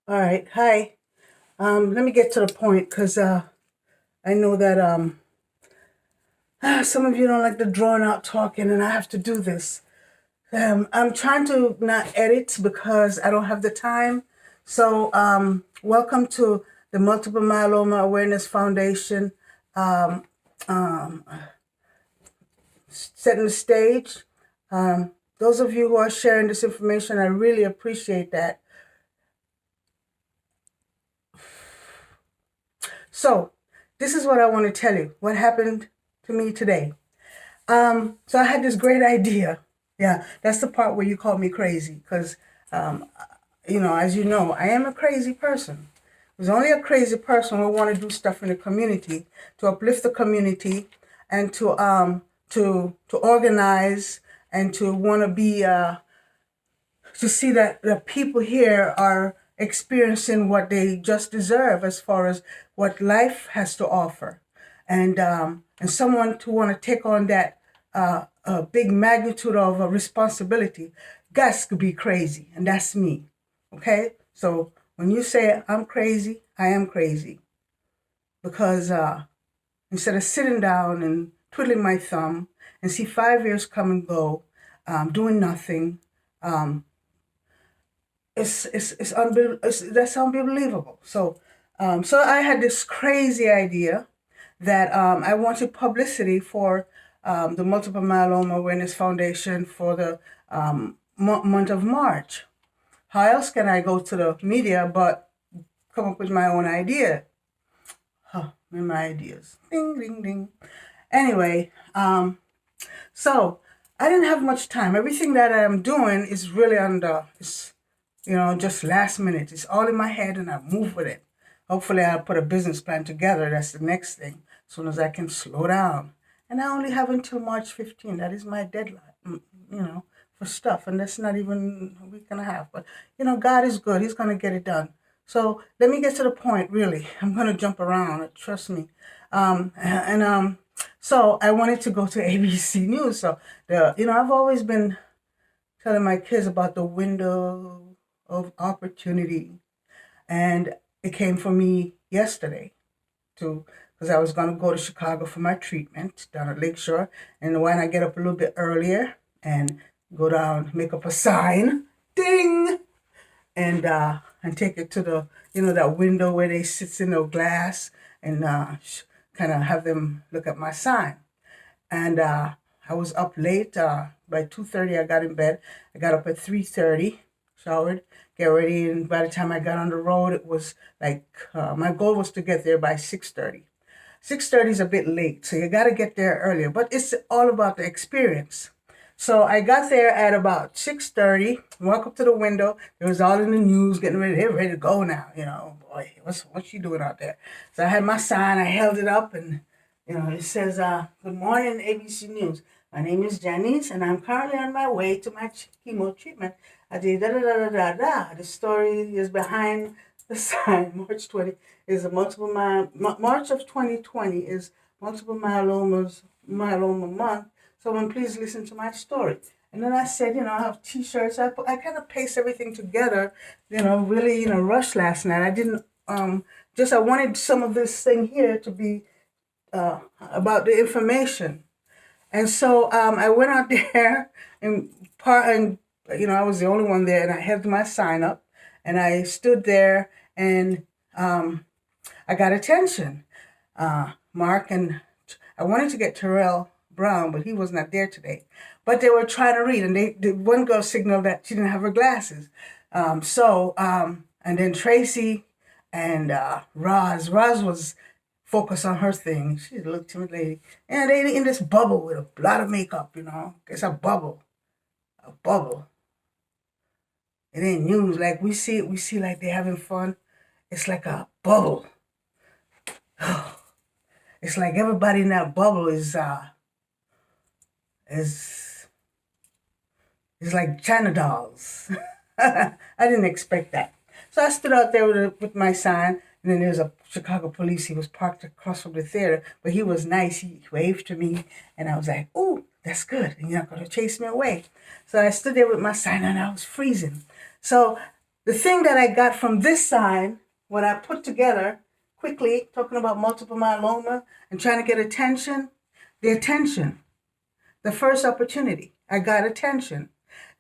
All right. Hi. Let me get to the point because I know that some of you don't like the drawn out talking, and I have to do this. I'm trying to not edit because I don't have the time. So, welcome to the Multiple Myeloma Awareness Foundation, um, um, setting the stage. Those of you who are sharing this information, I really appreciate that. So, this is what I want to tell you. What happened to me today? So I had this great idea. Yeah, that's the part where you call me crazy because, um, as you know, I am a crazy person. There's only a crazy person who want to do stuff in the community to uplift the community and to organize and to want to be to see that the people here are experiencing what they just deserve as far as what life has to offer, and someone to want to take on that a big magnitude of a responsibility. Guys could be crazy, and that's me. Okay, so when you say I'm crazy, I am crazy because instead of sitting down and twiddling my thumb and see 5 years come and go, doing nothing, um, it's unbelievable. That's unbelievable. So I had this crazy idea that I wanted publicity for the Multiple Myeloma Awareness Foundation for the month of March. How else can I go to the media but come up with my own idea? Huh, my ideas. Ding, ding, ding. Anyway, so I didn't have much time. Everything that I'm doing is really just last minute. It's all in my head and I move with it. Hopefully I'll put a business plan together. That's the next thing. As soon as I can slow down. And I only have until March 15th. That is my deadline, for stuff. And that's not even a week and a half. But, God is good. He's going to get it done. So let me get to the point, really. I'm going to jump around. Trust me. So I wanted to go to ABC News. So, I've always been telling my kids about the window of opportunity. And it came for me yesterday to because I was going to go to Chicago for my treatment down at Lakeshore. And why not get up a little bit earlier and go down, make up a sign, ding, and take it to the that window where they sits in the glass and kind of have them look at my sign. And I was up late. By 2:30, I got in bed. I got up at 3:30, showered, get ready, and by the time I got on the road, it was like my goal was to get there by 6:30. 6:30 is a bit late, so you got to get there earlier. But it's all about the experience. So I got there at about 6:30. Walk up to the window. It was all in the news, getting ready. They're ready to go now. Boy, what's she doing out there? So I had my sign. I held it up, and it says, "Good morning, ABC News. My name is Janice, and I'm currently on my way to my chemo treatment." I did da da da da da da. The story is behind the sign. March of 2020 is multiple myeloma month. Someone please listen to my story. And then I said, I have T-shirts. I kind of paste everything together, really rush last night. I didn't I wanted some of this thing here to be about the information. And so I went out there and I was the only one there, and I held my sign up, and I stood there, and I got attention. Mark and I wanted to get Terrell Brown, but he was not there today. But they were trying to read, and the one girl signaled that she didn't have her glasses. And then Tracy and Roz was focused on her thing. She's a little timid lady. And they in this bubble with a lot of makeup, It's a bubble. A bubble. It ain't news like we see it. We see like they're having fun. It's like a bubble. It's like everybody in that bubble is like China dolls. I didn't expect that. So I stood out there with my sign, and then there was a Chicago police. He was parked across from the theater, but he was nice. He waved to me, and I was like, "Ooh, that's good. And you're not going to chase me away." So I stood there with my sign, and I was freezing. So The thing that I got from this sign, when I put together quickly, talking about multiple myeloma and trying to get attention, the attention, the first opportunity, I got attention.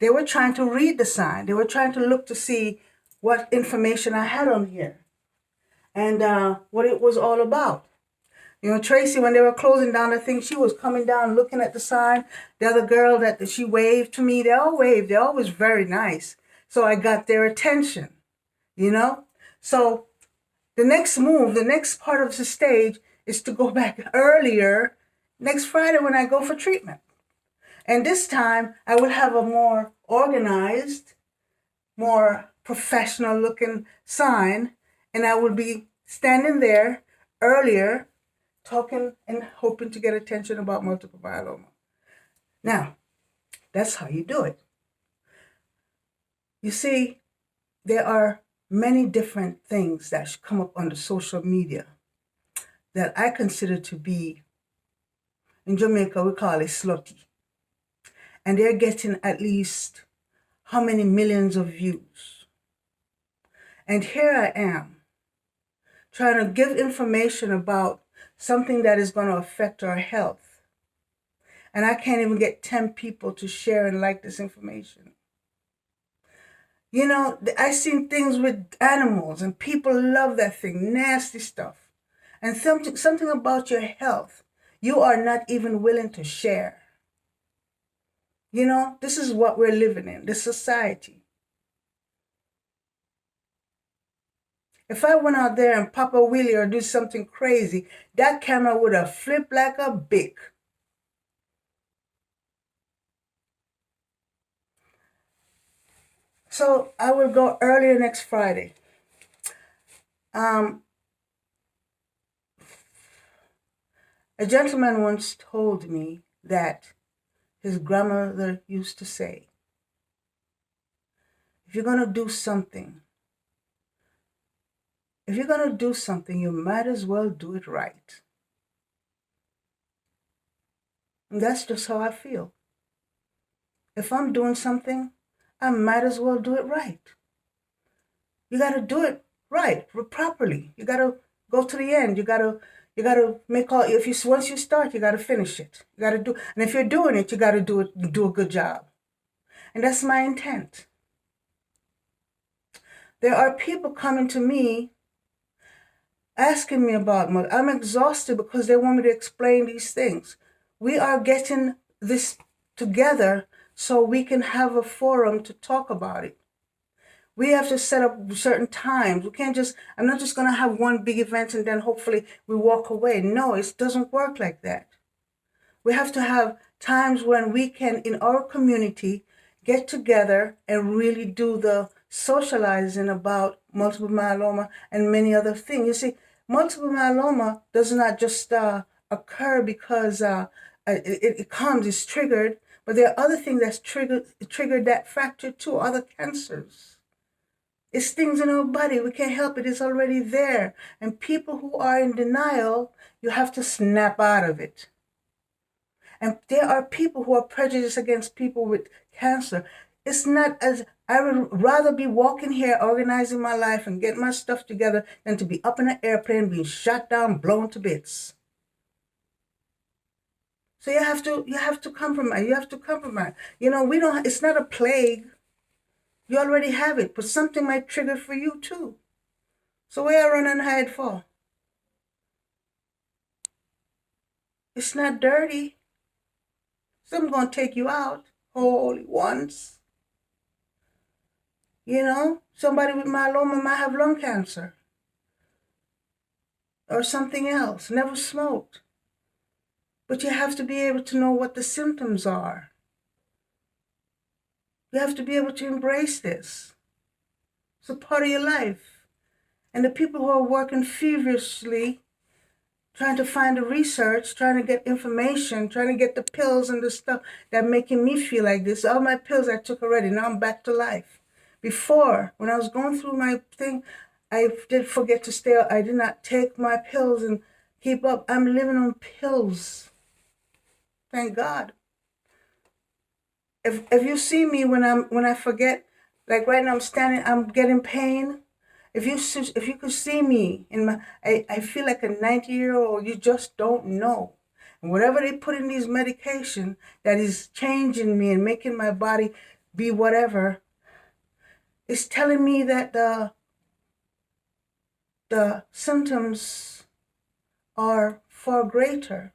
They were trying to read the sign. They were trying to look to see what information I had on here and what it was all about. You know, Tracy, when they were closing down the thing, she was coming down looking at the sign. The other girl that she waved to me, they all waved. They're always very nice. So I got their attention, you know? So the next move, the next part of the stage is to go back earlier next Friday when I go for treatment. And this time I will have a more organized, more professional looking sign, and I will be standing there earlier talking and hoping to get attention about multiple myeloma. Now, that's how you do it. You see, there are many different things that come up on the social media that I consider to be, in Jamaica we call it slutty. And they're getting at least how many millions of views. And here I am, trying to give information about something that is going to affect our health. And I can't even get 10 people to share and like this information. You know, I've seen things with animals and people love that thing, nasty stuff. And something about your health, you are not even willing to share. You know, this is what we're living in, this society. If I went out there and pop a wheelie or do something crazy, that camera would have flipped like a bic. So I will go earlier next Friday. A gentleman once told me that his grandmother used to say, if you're going to do something, you might as well do it right. And that's just how I feel. If I'm doing something, I might as well do it right. You got to do it right, properly. You got to go to the end. You got to make all, once you start, you got to finish it. You got to do, and if you're doing it, you got to do a good job. And that's my intent. There are people coming to me asking me about money. I'm exhausted because they want me to explain these things. We are getting this together so we can have a forum to talk about it. We have to set up certain times. We can't just, I'm not just going to have one big event and then hopefully we walk away. No, it doesn't work like that. We have to have times when we can, in our community, get together and really do the socializing about multiple myeloma and many other things. You see, multiple myeloma does not just occur because it comes, it's triggered, but there are other things that's triggered that factor too, other cancers. It's things in our body. We can't help it. It's already there. And people who are in denial, you have to snap out of it. And there are people who are prejudiced against people with cancer. It's not as, I would rather be walking here, organizing my life and getting my stuff together than to be up in an airplane, being shot down, blown to bits. So you have to compromise. You have to compromise. You know, it's not a plague. You already have it, but something might trigger for you too. So where you run and hide for? It's not dirty. Something's going to take you out wholly once. You know, somebody with myeloma might have lung cancer or something else, never smoked. But you have to be able to know what the symptoms are. You have to be able to embrace this. It's a part of your life. And the people who are working feverishly, trying to find the research, trying to get information, trying to get the pills and the stuff that making me feel like this. All my pills I took already. Now I'm back to life. Before, when I was going through my thing, I did forget to stay. I did not take my pills and keep up. I'm living on pills. Thank God. If you see me when I forget, Like right now, I'm standing, I'm getting pain. If you could see me in my, I feel like a 90-year-old. You just don't know. And whatever they put in these medication that is changing me and making my body be whatever, it's telling me that the symptoms are far greater.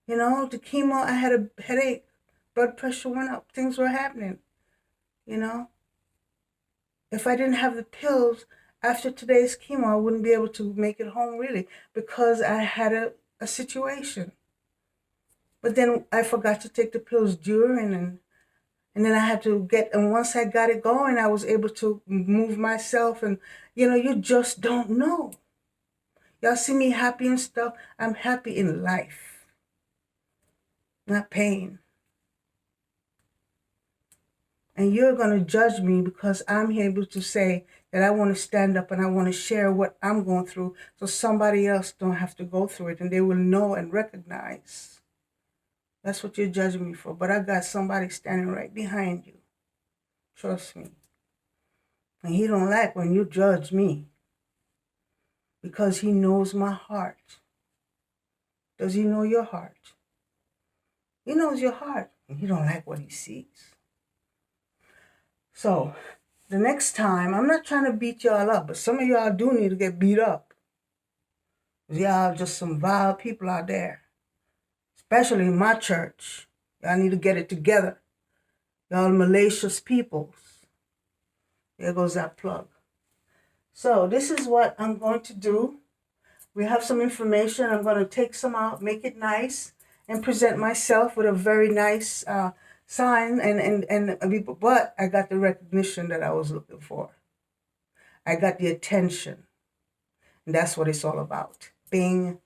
You know, the chemo, I had a headache, blood pressure went up, things were happening, you know. If I didn't have the pills after today's chemo, I wouldn't be able to make it home really because I had a situation. But then I forgot to take the pills during and then I had to get, and once I got it going, I was able to move myself and, you know, you just don't know. Y'all see me happy and stuff. I'm happy in life, not pain. And you're going to judge me because I'm able to say that I want to stand up and I want to share what I'm going through so somebody else don't have to go through it and they will know and recognize. That's what you're judging me for. But I got somebody standing right behind you. Trust me. And he don't like when you judge me because he knows my heart. Does he know your heart? He knows your heart. And he don't like what he sees. So the next time, I'm not trying to beat y'all up, but some of y'all do need to get beat up. Y'all just some vile people out there, especially in my church. Y'all need to get it together. Y'all malicious peoples. There goes that plug. So this is what I'm going to do. We have some information. I'm going to take some out, make it nice, and present myself with a very nice sign. But I got the recognition that I was looking for. I got the attention. And that's what it's all about. Bing.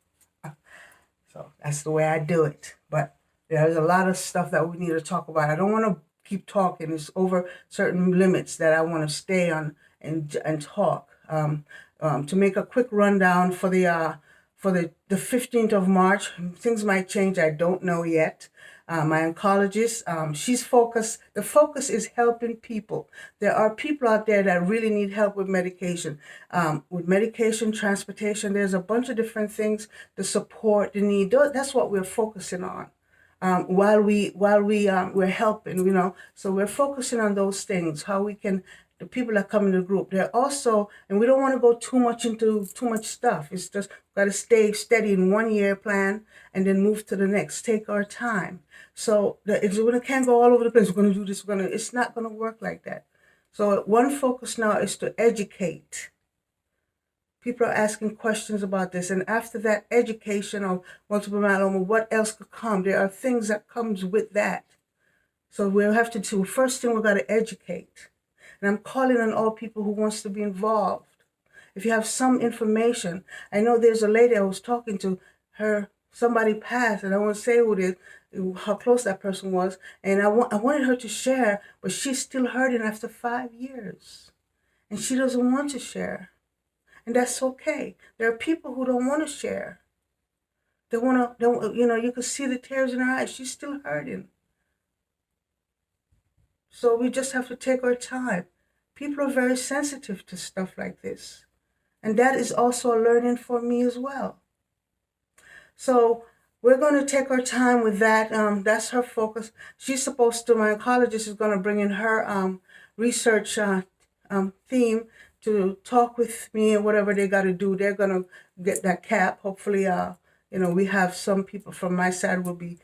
So that's the way I do it. But there's a lot of stuff that we need to talk about. I don't want to keep talking. It's over certain limits that I want to stay on and talk. To make a quick rundown for the 15th of March, things might change. I don't know yet. My oncologist, the focus is helping people. There are people out there that really need help with medication. Transportation, there's a bunch of different things, the support, the need. That's what we're focusing on. While we're helping, you know, so we're focusing on those things, how we can, the people that come in the group, they're also, and we don't want to go too much into too much stuff. It's just got to stay steady in 1 year plan and then move to the next. Take our time. So we can't go all over the place. We're going to do this. It's not going to work like that. So one focus now is to educate. People are asking questions about this. And after that education of multiple myeloma, what else could come? There are things that comes with that. So we'll have to do, first thing, we've got to educate. And I'm calling on all people who wants to be involved. If you have some information, I know there's a lady I was talking to, somebody passed, and I won't say who it is, how close that person was, and I wanted her to share, but she's still hurting after 5 years. And she doesn't want to share. And that's okay. There are people who don't want to share. They want to, you know, you can see the tears in her eyes. She's still hurting. So we just have to take our time. People are very sensitive to stuff like this. And that is also a learning for me as well. So we're going to take our time with that. That's her focus. She's supposed to, my oncologist is going to bring in her research theme to talk with me and whatever they got to do. They're going to get that cap. Hopefully, you know, we have some people from my side will be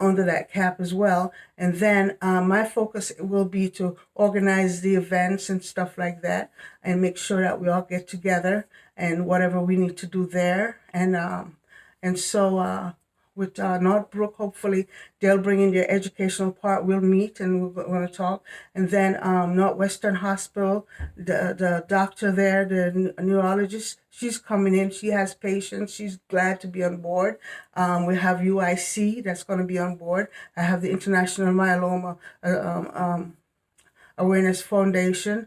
under that cap as well. And then my focus will be to organize the events and stuff like that and make sure that we all get together and whatever we need to do there. And so with Northbrook, hopefully they'll bring in their educational part. We'll meet and we're going to talk. And then Northwestern Hospital, the doctor there, the neurologist, she's coming in. She has patients. She's glad to be on board. We have UIC that's going to be on board. I have the International Myeloma Awareness Foundation.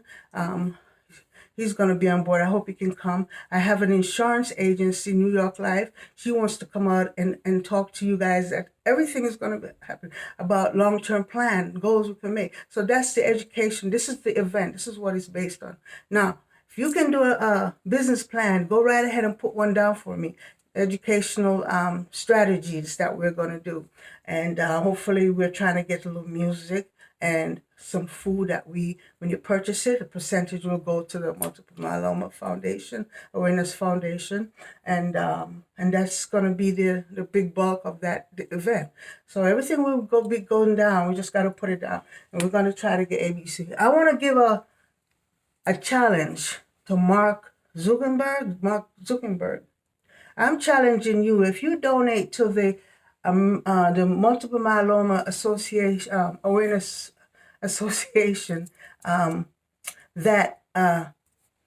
He's going to be on board. I hope he can come. I have an insurance agency, New York Life. She wants to come out and talk to you guys that everything is going to happen about long-term plan, goals we can make. So that's the education. This is the event. This is what it's based on. Now, if you can do a business plan, go right ahead and put one down for me. Educational strategies that we're going to do. And hopefully we're trying to get a little music and some food that when you purchase it, a percentage will go to the Multiple Myeloma Foundation, Awareness Foundation, and that's going to be the big bulk of the event. So everything will be going down. We just got to put it down, and we're going to try to get ABC. I want to give a challenge to Mark Zuckerberg. I'm challenging you. If you donate to the Multiple Myeloma Association Awareness Association,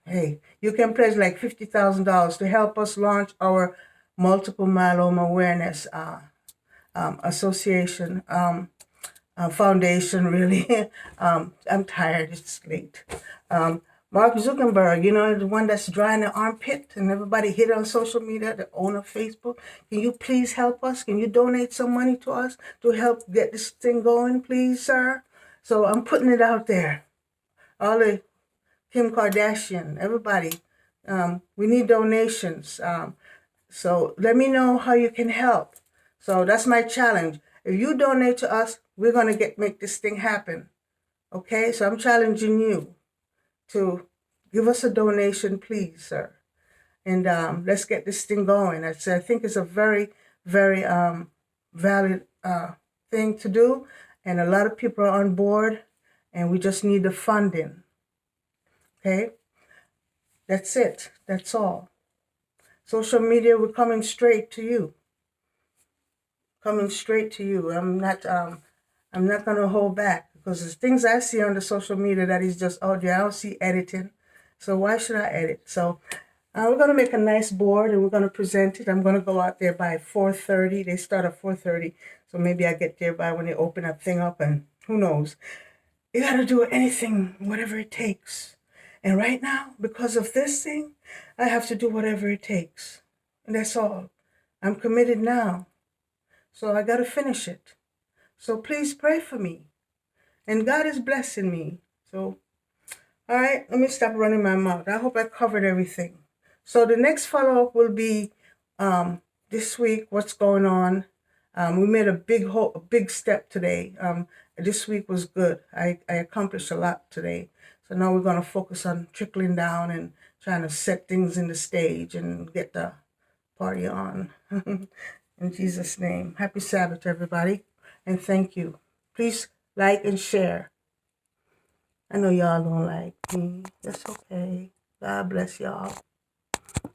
hey, you can pledge like $50,000 to help us launch our Multiple Myeloma Awareness Association foundation. Really, I'm tired. It's late. Mark Zuckerberg, the one that's drying the armpit and everybody hit on social media, the owner of Facebook. Can you please help us? Can you donate some money to us to help get this thing going, please, sir? So I'm putting it out there. All the Kim Kardashian, everybody, we need donations. So let me know how you can help. So that's my challenge. If you donate to us, we're going to make this thing happen. Okay? So I'm challenging you to give us a donation, please, sir. And let's get this thing going. I think it's a very, very valid thing to do. And a lot of people are on board, and we just need the funding. Okay? That's it. That's all. Social media, we're coming straight to you. Coming straight to you. I'm not going to hold back, because there's things I see on the social media that is just audio. I don't see editing. So why should I edit? So we're going to make a nice board, and we're going to present it. I'm going to go out there by 4:30. They start at 4:30. So maybe I get there by when they open that thing up, and who knows. You got to do anything, whatever it takes. And right now, because of this thing, I have to do whatever it takes. And that's all. I'm committed now. So I got to finish it. So please pray for me. And God is blessing me. So, all right, let me stop running my mouth. I hope I covered everything. So the next follow-up will be this week, what's going on. We made a big step today. This week was good. I accomplished a lot today. So now we're going to focus on trickling down and trying to set things in the stage and get the party on. In Jesus' name. Happy Sabbath, everybody. And thank you. Please like and share. I know y'all don't like me. That's okay. God bless y'all.